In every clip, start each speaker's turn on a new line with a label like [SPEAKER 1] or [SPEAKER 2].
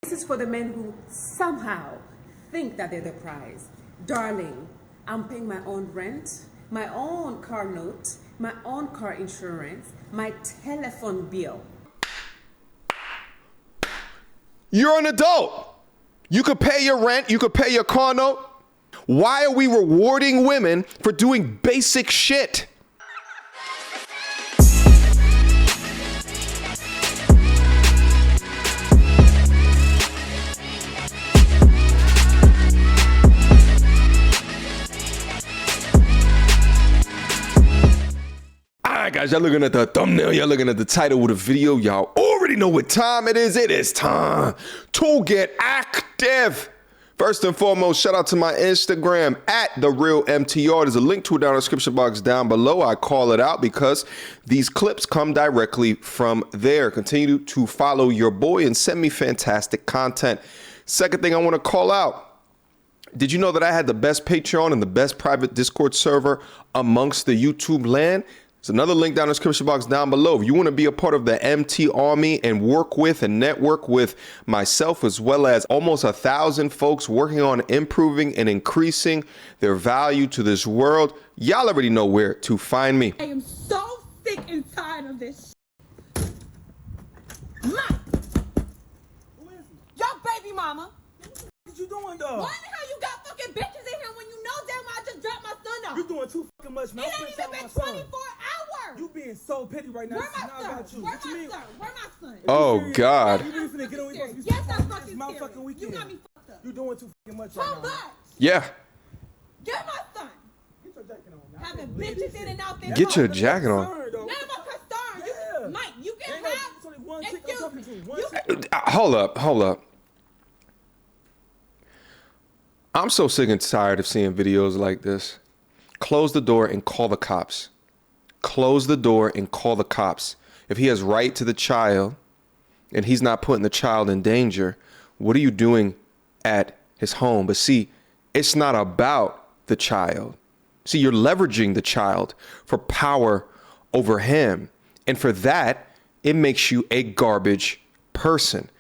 [SPEAKER 1] This is for the men who somehow think that they're the prize. Darling, I'm paying my own rent, my own car note, my own car insurance, my telephone bill.
[SPEAKER 2] You're an adult. You could pay your rent, you could pay your car note. Why are we rewarding women for doing basic shit? Alright guys, y'all looking at the thumbnail, y'all looking at the title of the video, y'all already know what time it is. It is time to get active. First and foremost, shout out to my Instagram at @TheRealMTR. There's a link to it down in the description box down below. I call it out because these clips come directly from there. Continue to follow your boy and send me fantastic content. Second thing I want to call out. Did you know that I had the best Patreon and the best private Discord server amongst the YouTube land? There's another link down in the description box down below. If you want to be a part of the MT Army and work with and network with myself, as well as almost 1,000 folks working on improving and increasing their value to this world, y'all already know where to find me.
[SPEAKER 3] I am so sick and tired of this Mike!
[SPEAKER 4] Who is he?
[SPEAKER 3] Your baby mama!
[SPEAKER 4] What you doing, dog?
[SPEAKER 3] Why the hell you got fucking bitches in here when you know damn well I just dropped my son off?
[SPEAKER 4] You doing too fucking much, man.
[SPEAKER 3] It ain't even been 24 hours!
[SPEAKER 4] You being so petty right now.
[SPEAKER 3] Where
[SPEAKER 4] This is
[SPEAKER 3] my
[SPEAKER 4] not
[SPEAKER 3] son?
[SPEAKER 4] about you.
[SPEAKER 3] Where
[SPEAKER 4] What you
[SPEAKER 3] my
[SPEAKER 4] mean?
[SPEAKER 3] son? Where my son?
[SPEAKER 2] Oh, God.
[SPEAKER 4] You really finna get on your
[SPEAKER 3] Yes, I'm fucking
[SPEAKER 4] this
[SPEAKER 3] serious.
[SPEAKER 4] motherfucking weekend.
[SPEAKER 3] You got me fucked up.
[SPEAKER 4] You doing too fucking much
[SPEAKER 3] Too
[SPEAKER 4] right now.
[SPEAKER 3] much!
[SPEAKER 2] Yeah.
[SPEAKER 3] Get my son!
[SPEAKER 4] Get your jacket on. Now.
[SPEAKER 3] Having bitches in and out there.
[SPEAKER 2] Get your jacket on.
[SPEAKER 3] None of my concern.
[SPEAKER 4] Yeah.
[SPEAKER 3] Mike, you can
[SPEAKER 4] Ain't no-
[SPEAKER 3] have.
[SPEAKER 4] it's only one chick I'm talking to. One
[SPEAKER 3] You
[SPEAKER 4] chick.
[SPEAKER 2] Hold up. I'm so sick and tired of seeing videos like this. Close the door and call the cops. Close the door and call the cops. If he has right to the child and he's not putting the child in danger, what are you doing at his home? But see, it's not about the child. See, you're leveraging the child for power over him. And for that, it makes you a garbage person.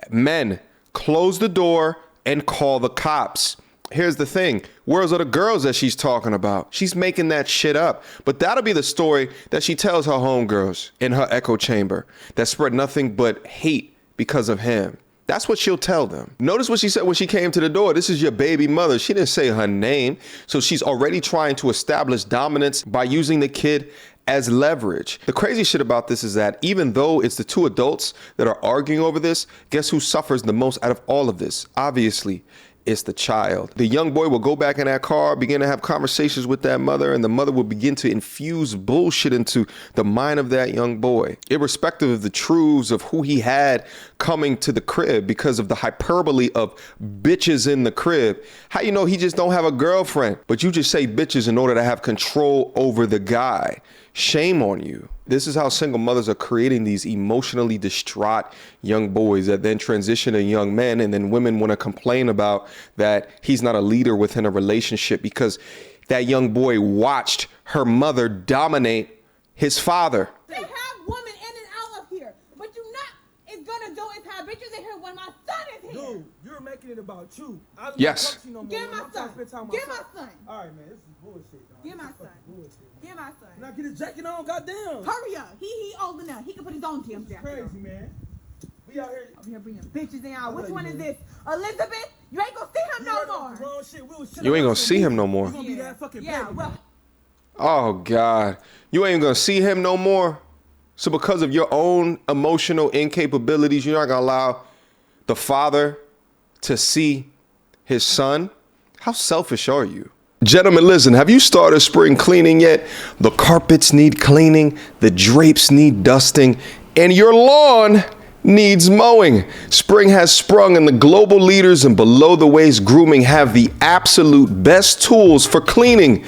[SPEAKER 2] Men, close the door and call the cops. Here's the thing. Where's are the girls that she's talking about? She's making that shit up. But that'll be the story that she tells her homegirls in her echo chamber that spread nothing but hate because of him. That's what she'll tell them. Notice what she said when she came to the door. This is your baby mother. She didn't say her name. So she's already trying to establish dominance by using the kid as leverage. The crazy shit about this is that even though it's the two adults that are arguing over this, guess who suffers the most out of all of this? Obviously, it's the child. The young boy will go back in that car, begin to have conversations with that mother, and the mother will begin to infuse bullshit into the mind of that young boy, irrespective of the truths of who he had coming to the crib because of the hyperbole of bitches in the crib. How you know he just don't have a girlfriend, but you just say bitches in order to have control over the guy? Shame on you. This is how single mothers are creating these emotionally distraught young boys that then transition to young men, and then women want to complain about that he's not a leader within a relationship because that young boy watched her mother dominate his father.
[SPEAKER 3] They have women in and out of here, but you not is gonna do is have bitches in here when my son is here.
[SPEAKER 4] Dude, you're making it about you. I don't
[SPEAKER 2] Yes.
[SPEAKER 4] talk to you no more.
[SPEAKER 3] Get my
[SPEAKER 4] I'm trying to
[SPEAKER 3] son.
[SPEAKER 4] spend time with
[SPEAKER 3] Get my son.
[SPEAKER 4] All right, man. This is bullshit, dog.
[SPEAKER 3] Get my
[SPEAKER 4] This is
[SPEAKER 3] son.
[SPEAKER 4] fucking bullshit.
[SPEAKER 3] Get my son.
[SPEAKER 4] Now get his jacket on, goddamn.
[SPEAKER 3] Hurry up. He old enough. He can put his own damn jacket
[SPEAKER 4] Crazy,
[SPEAKER 3] on.
[SPEAKER 4] man. We out here.
[SPEAKER 3] I'm here bringing bitches in out. Which
[SPEAKER 4] love
[SPEAKER 3] one
[SPEAKER 4] you,
[SPEAKER 3] is
[SPEAKER 4] man.
[SPEAKER 3] this? Elizabeth? You ain't gonna see him
[SPEAKER 4] You
[SPEAKER 3] no
[SPEAKER 4] heard
[SPEAKER 3] more.
[SPEAKER 4] the wrong shit. We was
[SPEAKER 2] You ain't gonna see him no more.
[SPEAKER 4] You gonna be that fucking
[SPEAKER 3] Yeah,
[SPEAKER 4] petty.
[SPEAKER 3] well,
[SPEAKER 2] Oh God, you ain't gonna see him no more. So because of your own emotional incapabilities, you're not gonna allow the father to see his son? How selfish are you? Gentlemen, listen, have you started spring cleaning yet? The carpets need cleaning, the drapes need dusting, and your lawn needs mowing. Spring has sprung, and the global leaders in below the waist grooming have the absolute best tools for cleaning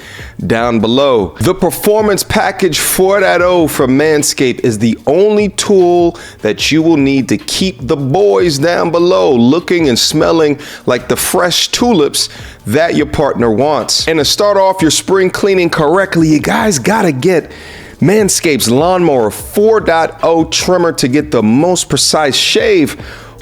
[SPEAKER 2] down below. The Performance Package 4.0 from Manscaped is the only tool that you will need to keep the boys down below looking and smelling like the fresh tulips that your partner wants. And to start off your spring cleaning correctly, you guys gotta get Manscaped's Lawnmower 4.0 trimmer to get the most precise shave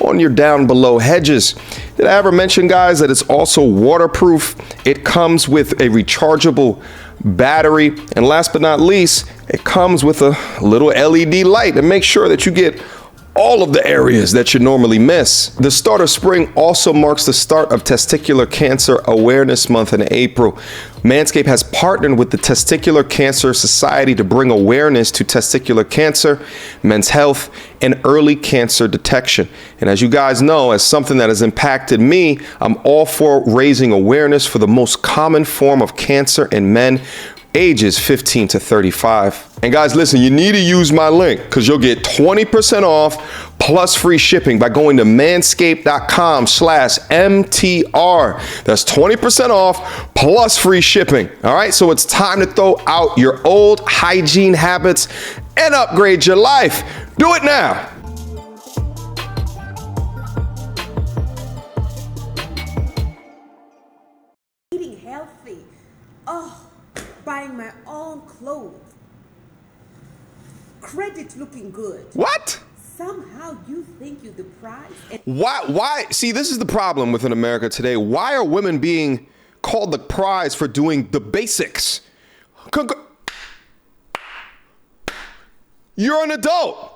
[SPEAKER 2] on your down below hedges. Did I ever mention, guys, that it's also waterproof? It comes with a rechargeable battery. And last but not least, it comes with a little LED light to make sure that you get all of the areas that you normally miss. The start of spring also marks the start of Testicular Cancer Awareness Month in April. Manscaped has partnered with the Testicular Cancer Society to bring awareness to testicular cancer, men's health, and early cancer detection. And as you guys know, as something that has impacted me, I'm all for raising awareness for the most common form of cancer in men ages 15 to 35. And guys, listen, you need to use my link because you'll get 20% off plus free shipping by going to manscaped.com/MTR. That's 20% off plus free shipping. All right, so it's time to throw out your old hygiene habits and upgrade your life. Do it now.
[SPEAKER 1] Eating healthy. Oh, buying my own clothes. Credit looking good.
[SPEAKER 2] What?
[SPEAKER 1] Somehow you think you're the prize. And
[SPEAKER 2] Why? See, this is the problem within America today. Why are women being called the prize for doing the basics? You're an adult.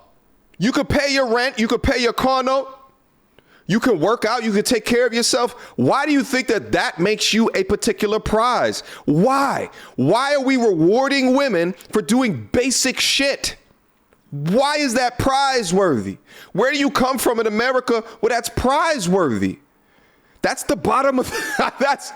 [SPEAKER 2] You could pay your rent. You could pay your car note. You can work out. You can take care of yourself. Why do you think that that makes you a particular prize? Why? Why are we rewarding women for doing basic shit? Why is that prize worthy? Where do you come from in America where that's prize worthy? That's the bottom of that's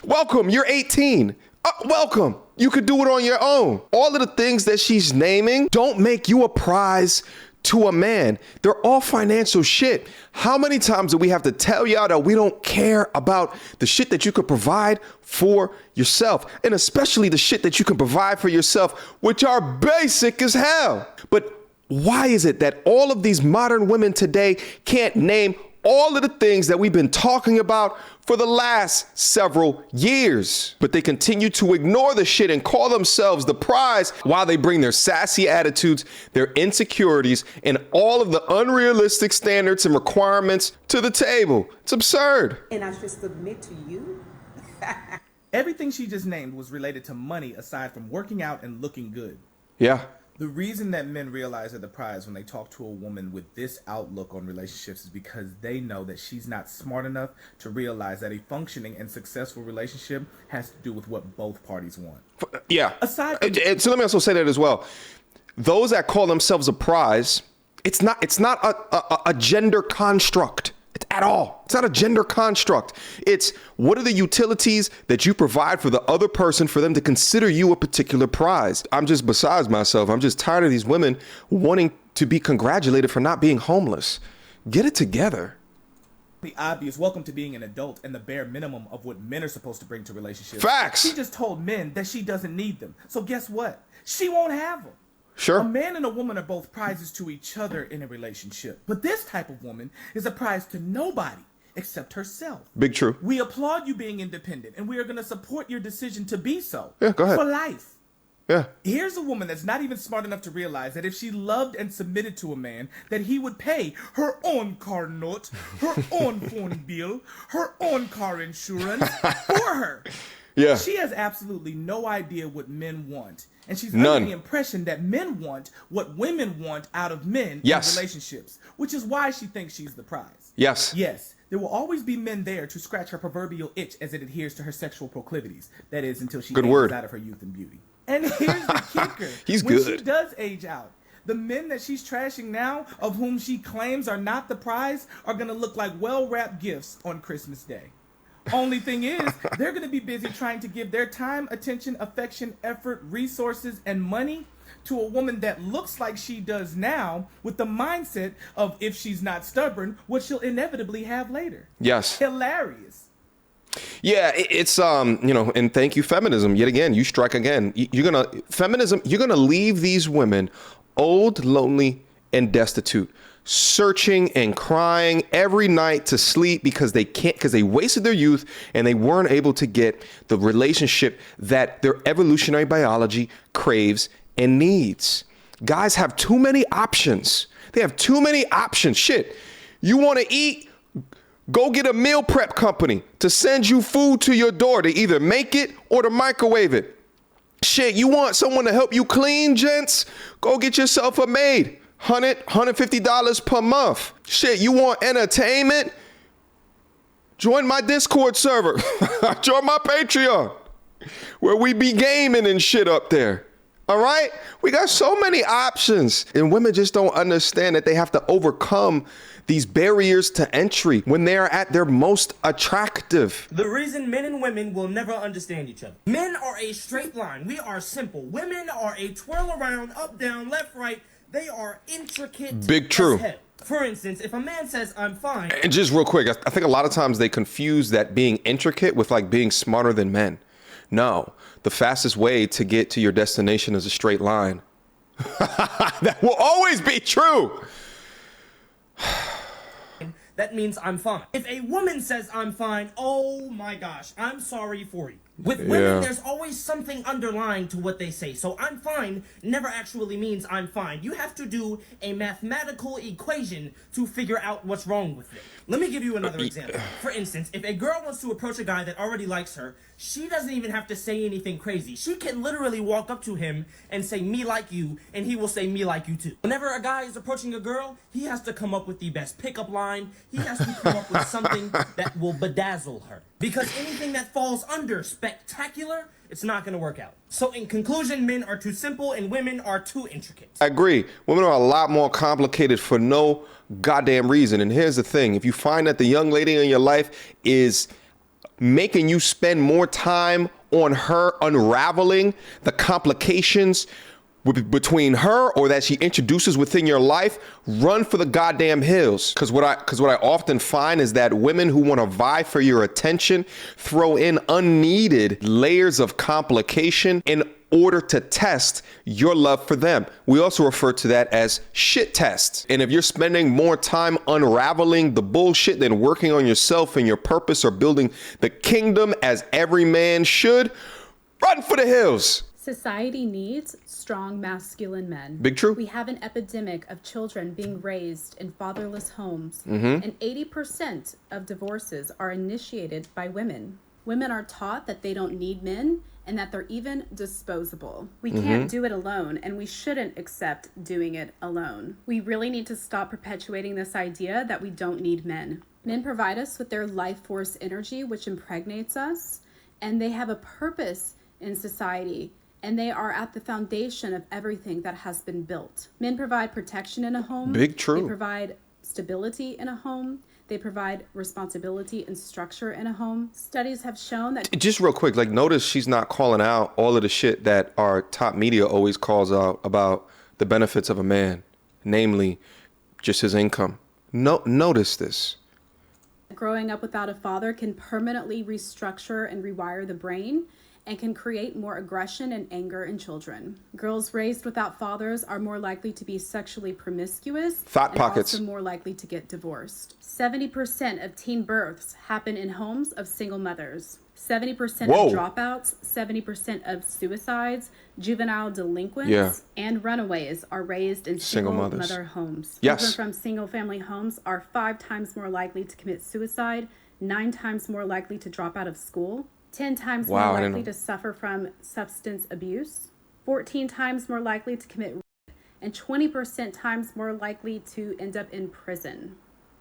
[SPEAKER 2] welcome. You're 18. Welcome. You could do it on your own. All of the things that she's naming don't make you a prize to a man. They're all financial shit. How many times do we have to tell y'all that we don't care about the shit that you could provide for yourself, and especially the shit that you can provide for yourself, which are basic as hell? But why is it that all of these modern women today can't name all of the things that we've been talking about for the last several years? But they continue to ignore the shit and call themselves the prize while they bring their sassy attitudes, their insecurities, and all of the unrealistic standards and requirements to the table. It's absurd.
[SPEAKER 1] and I should submit to you?
[SPEAKER 4] Everything she just named was related to money aside from working out and looking good.
[SPEAKER 2] Yeah.
[SPEAKER 4] The reason that men realize they're the prize when they talk to a woman with this outlook on relationships is because they know that she's not smart enough to realize that a functioning and successful relationship has to do with what both parties want.
[SPEAKER 2] Yeah.
[SPEAKER 4] Aside from-
[SPEAKER 2] And so let me also say that as well. Those that call themselves a prize, it's not a gender construct. It's at all. It's not a gender construct. It's what are the utilities that you provide for the other person for them to consider you a particular prize? I'm just besides myself. I'm just tired of these women wanting to be congratulated for not being homeless. Get it together.
[SPEAKER 4] The obvious welcome to being an adult and the bare minimum of what men are supposed to bring to relationships.
[SPEAKER 2] Facts.
[SPEAKER 4] She just told men that she doesn't need them. So guess what? She won't have them.
[SPEAKER 2] Sure.
[SPEAKER 4] A man and a woman are both prizes to each other in a relationship. But this type of woman is a prize to nobody except herself.
[SPEAKER 2] Big true.
[SPEAKER 4] We applaud you being independent, and we are going to support your decision to be so.
[SPEAKER 2] Yeah, go ahead.
[SPEAKER 4] For life.
[SPEAKER 2] Yeah.
[SPEAKER 4] Here's a woman that's not even smart enough to realize that if she loved and submitted to a man, that he would pay her own car note, her own phone bill, her own car insurance for her.
[SPEAKER 2] Yeah.
[SPEAKER 4] She has absolutely no idea what men want. And she's
[SPEAKER 2] None.
[SPEAKER 4] under the impression that men want what women want out of men
[SPEAKER 2] Yes.
[SPEAKER 4] in relationships, which is why she thinks she's the prize.
[SPEAKER 2] Yes.
[SPEAKER 4] Yes, there will always be men there to scratch her proverbial itch as it adheres to her sexual proclivities. That is, until she
[SPEAKER 2] Good
[SPEAKER 4] ages
[SPEAKER 2] word.
[SPEAKER 4] out of her youth and beauty. And here's the kicker.
[SPEAKER 2] He's
[SPEAKER 4] when
[SPEAKER 2] good.
[SPEAKER 4] she does age out, the men that she's trashing now, of whom she claims are not the prize, are going to look like well-wrapped gifts on Christmas Day. Only thing is, they're going to be busy trying to give their time, attention, affection, effort, resources, and money to a woman that looks like she does now, with the mindset of, if she's not stubborn, what she'll inevitably have later.
[SPEAKER 2] Yes.
[SPEAKER 4] Hilarious.
[SPEAKER 2] Yeah, it's and thank you, feminism. Yet again, you strike again. You're gonna leave these women old, lonely, and destitute, searching and crying every night to sleep because they wasted their youth and they weren't able to get the relationship that their evolutionary biology craves and needs. Guys have too many options. They have too many options. Shit. You want to eat? Go get a meal prep company to send you food to your door to either make it or to microwave it. Shit, you want someone to help you clean, gents? Go get yourself a maid. $150 per month. Shit, you want entertainment? Join my Discord server. Join my Patreon, where we be gaming and shit up there. All right? We got so many options. And women just don't understand that they have to overcome these barriers to entry when they are at their most attractive.
[SPEAKER 5] The reason men and women will never understand each other. Men are a straight line. We are simple. Women are a twirl around, up, down, left, right. They are intricate.
[SPEAKER 2] Big true.
[SPEAKER 5] As hell. For instance, if a man says, I'm fine.
[SPEAKER 2] And just real quick, I think a lot of times they confuse that being intricate with like being smarter than men. No, the fastest way to get to your destination is a straight line. That will always be true.
[SPEAKER 5] That means I'm fine. If a woman says I'm fine, oh my gosh, I'm sorry for you. With women, there's always something underlying to what they say. So I'm fine never actually means I'm fine. You have to do a mathematical equation to figure out what's wrong with it. Let me give you another example. For instance, if a girl wants to approach a guy that already likes her, she doesn't even have to say anything crazy. She can literally walk up to him and say, me like you, and he will say, me like you too. Whenever a guy is approaching a girl, he has to come up with the best pickup line. He has to come up with something that will bedazzle her. Because anything that falls under spectacular, it's not going to work out. So in conclusion, men are too simple and women are too intricate.
[SPEAKER 2] I agree. Women are a lot more complicated for no goddamn reason. And here's the thing. If you find that the young lady in your life is making you spend more time on her unraveling the complications between her or that she introduces within your life, run for the goddamn hills. Because what I often find is that women who want to vie for your attention throw in unneeded layers of complication in order to test your love for them. We also refer to that as shit tests. And if you're spending more time unraveling the bullshit than working on yourself and your purpose or building the kingdom as every man should, run for the hills.
[SPEAKER 6] Society needs strong masculine men.
[SPEAKER 2] Big true.
[SPEAKER 6] We have an epidemic of children being raised in fatherless homes,
[SPEAKER 2] Mm-hmm.
[SPEAKER 6] and 80% of divorces are initiated by women. Women are taught that they don't need men and that they're even disposable. We can't do it alone, and we shouldn't accept doing it alone. We really need to stop perpetuating this idea that we don't need men. Men provide us with their life force energy, which impregnates us, and they have a purpose in society, and they are at the foundation of everything that has been built. Men provide protection in a home.
[SPEAKER 2] Big true.
[SPEAKER 6] They provide stability in a home. They provide responsibility and structure in a home. Studies have shown that...
[SPEAKER 2] Just real quick, like, notice she's not calling out all of the shit that our top media always calls out about the benefits of a man, namely just his income. Notice this.
[SPEAKER 6] Growing up without a father can permanently restructure and rewire the brain and can create more aggression and anger in children. Girls raised without fathers are more likely to be sexually promiscuous
[SPEAKER 2] Thought
[SPEAKER 6] and
[SPEAKER 2] pockets.
[SPEAKER 6] also more likely to get divorced. 70% of teen births happen in homes of single mothers. 70%
[SPEAKER 2] Whoa.
[SPEAKER 6] of dropouts, 70% of suicides, juvenile delinquents, and runaways are raised in single mother homes.
[SPEAKER 2] Yes.
[SPEAKER 6] Children from single family homes are 5 times more likely to commit suicide, 9 times more likely to drop out of school, 10 times more likely to suffer from substance abuse, 14 times more likely to commit rape, and 20% times more likely to end up in prison.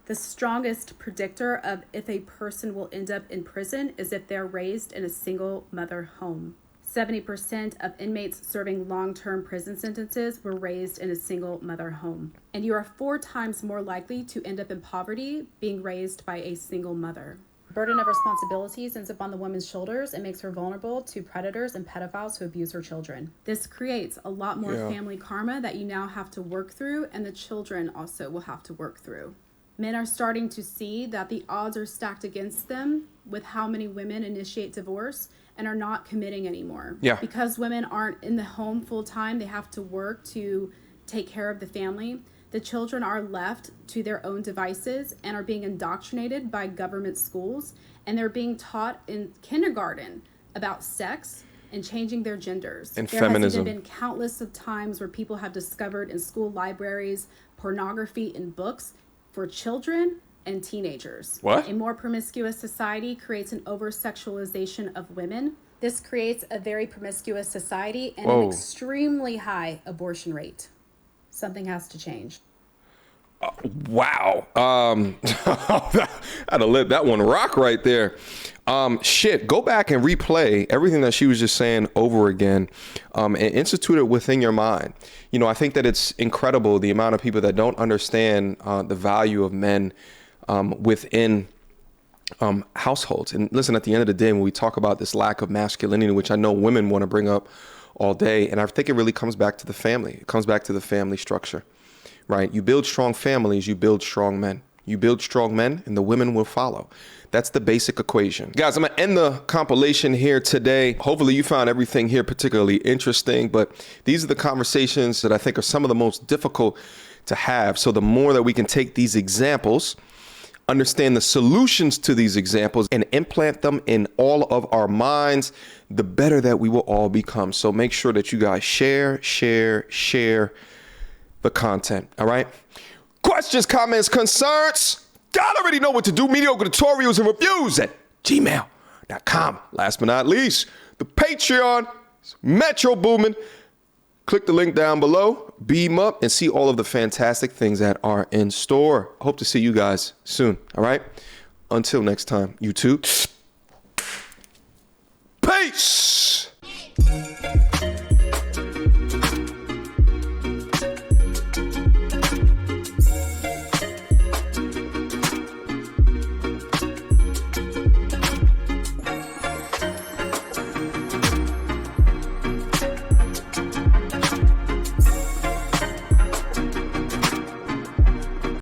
[SPEAKER 6] The strongest predictor of if a person will end up in prison is if they're raised in a single mother home. 70% of inmates serving long-term prison sentences were raised in a single mother home. And you are 4 times more likely to end up in poverty being raised by a single mother. The burden of responsibilities ends up on the woman's shoulders and makes her vulnerable to predators and pedophiles who abuse her children. This creates a lot more family karma that you now have to work through, and the children also will have to work through. Men are starting to see that the odds are stacked against them with how many women initiate divorce and are not committing anymore. Because women aren't in the home full time, they have to work to take care of the family. The children are left to their own devices and are being indoctrinated by government schools, and they're being taught in kindergarten about sex and changing their genders.
[SPEAKER 2] And
[SPEAKER 6] there
[SPEAKER 2] feminism.
[SPEAKER 6] has been countless of times where people have discovered in school libraries pornography in books, for children and teenagers.
[SPEAKER 2] What?
[SPEAKER 6] A more promiscuous society creates an over-sexualization of women. This creates a very promiscuous society and an extremely high abortion rate. Something has to change.
[SPEAKER 2] Wow. I'd have let that one rock right there. Go back and replay everything that she was just saying over again, and institute it within your mind. You know, I think that it's incredible the amount of people that don't understand the value of men within households. And listen, at the end of the day, when we talk about this lack of masculinity, which I know women want to bring up all day, and I think it really comes back to the family. It comes back to the family structure, right? You build strong families, you build strong men. You build strong men and the women will follow. That's the basic equation. Guys, I'm going to end the compilation here today. Hopefully you found everything here particularly interesting, but these are the conversations that I think are some of the most difficult to have. So the more that we can take these examples, understand the solutions to these examples, and implant them in all of our minds, the better that we will all become. So make sure that you guys share the content. All right. Questions, comments, concerns? Y'all already know what to do. Mediocre tutorials and reviews at gmail.com. Last but not least, the Patreon is Metro booming. Click the link down below, beam up, and see all of the fantastic things that are in store. Hope to see you guys soon. All right. Until next time, YouTube.